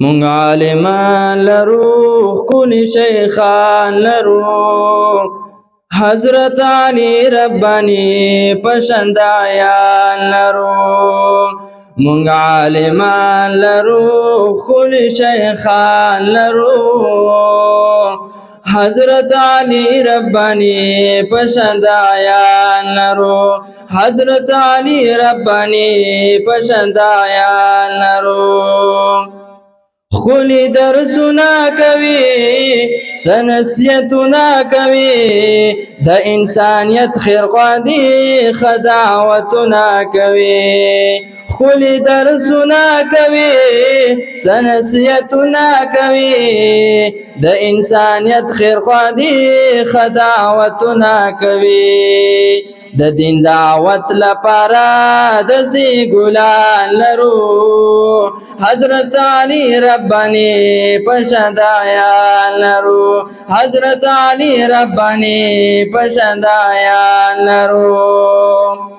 مونږ عالمان لرو ښکلي شیخان لرو حضرت علی ربانی پشندایان لرو مونږ عالمان لرو ښکلي شیخان لرو حضرت علی ربانی پشندایان لرو حضرت علی ربانی پشندایان لرو خلی درسنا کوي سنسیتنا کوي د انسانیت خیر غواړي خداوتنا کوي خلی درسنا کوي سنسیتنا کوي د انسانیت خیر غواړي خداوتنا کوي د دین دعوت لپاره د سی ګلان لرو حضرت علی ربانی پشندایان لرو حضرت علی ربانی پشندایان لرو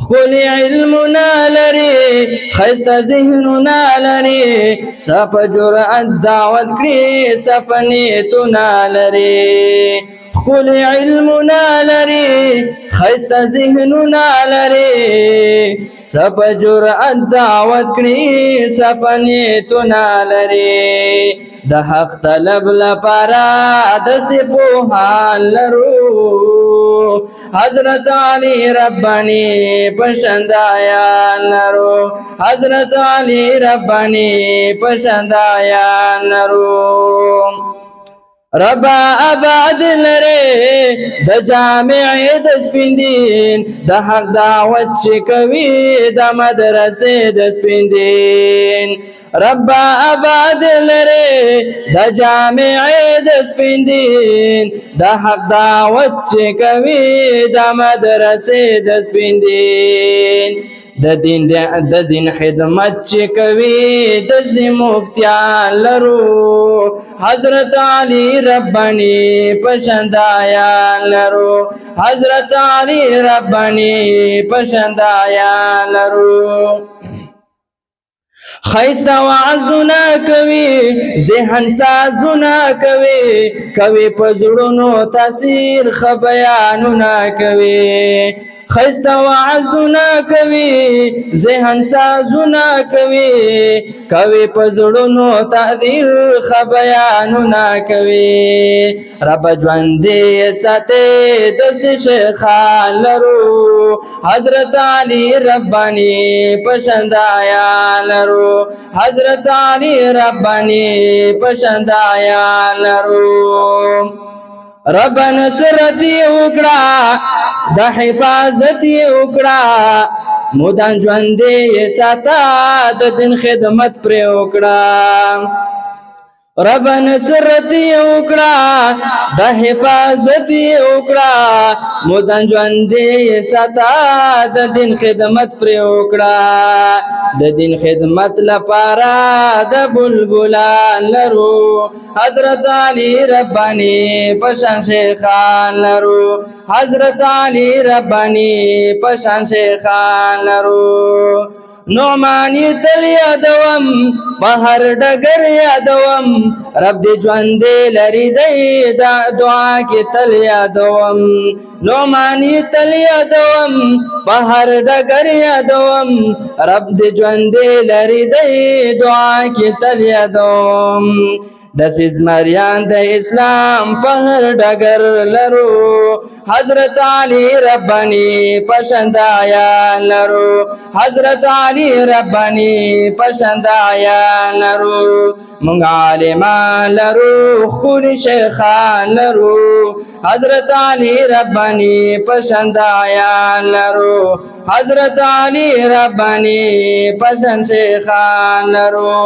خلی علمنا لري خیسته ذهننا لري صف جرأت دعوت کړي صف نیتنا لري خلی علمنا لري خیسته ذهننا لري صف جرأت دعوت کړي صف نیتنا لري د حق طلب لپاره د سپوهان لرو حضرت علی ربانی پشندایان لرو حضرت علی ربانی پشندایان لرو ربا آباد لره د جامع د سپیندین د حق دعوت چې کوي د مدرسې د سپیندین ربا آباد لره د جامع د سپیندین د حق دعوت چې کوي د مدرسې د سپیندین د دین خدمت چې کوي د سی مفتیان لرو حضرت علی ربانی پشندایان لرو حضرت علی ربانی پشندایان لرو خیسته وعظونه کوي ذهن سازونه کوي کوي په زړونو تاثیر خ بیانونه کوي خیسته وعظونه کوي ذهن سازونه کوي کوي په زړونو تاثیر خ بیانونه کوي رب ژوندې ساتي د شیخان لرو حضرت علی ربانی پشندایان لرو حضرت علی ربانی پشندایان لرو رب نصرتی وکړه د حفاظت وکړه مودان ژوندې ساته د دین خدمت پر وکړه رب نصرتی وکړه د حفاظت وکړه مودان ژوندې ساته د دین خدمت پر وکړه د دین خدمت لپاره د بلبلان لرو حضرت علی ربانی پشان شیخان لرو حضرت علی ربانی پشان شیخان لرو نعمانی تل یادوم بهر ډګر یادوم رب دې ژوندې لري دی دعا کې تل یادوم نعمانی تل یادوم بهر ډګر یادوم رب دې ژوندې لري دی دعا کې تل یادوم د زمریان د اسلام په هر ډګر لرو حضرت علی ربانی پشندایان لرو حضرت علی ربانی پشندایان لرو مونږ عالمان لرو ښکلي شیخان لرو حضرت علی ربانی پشندایان لرو حضرت علی ربانی پشند شیخان لرو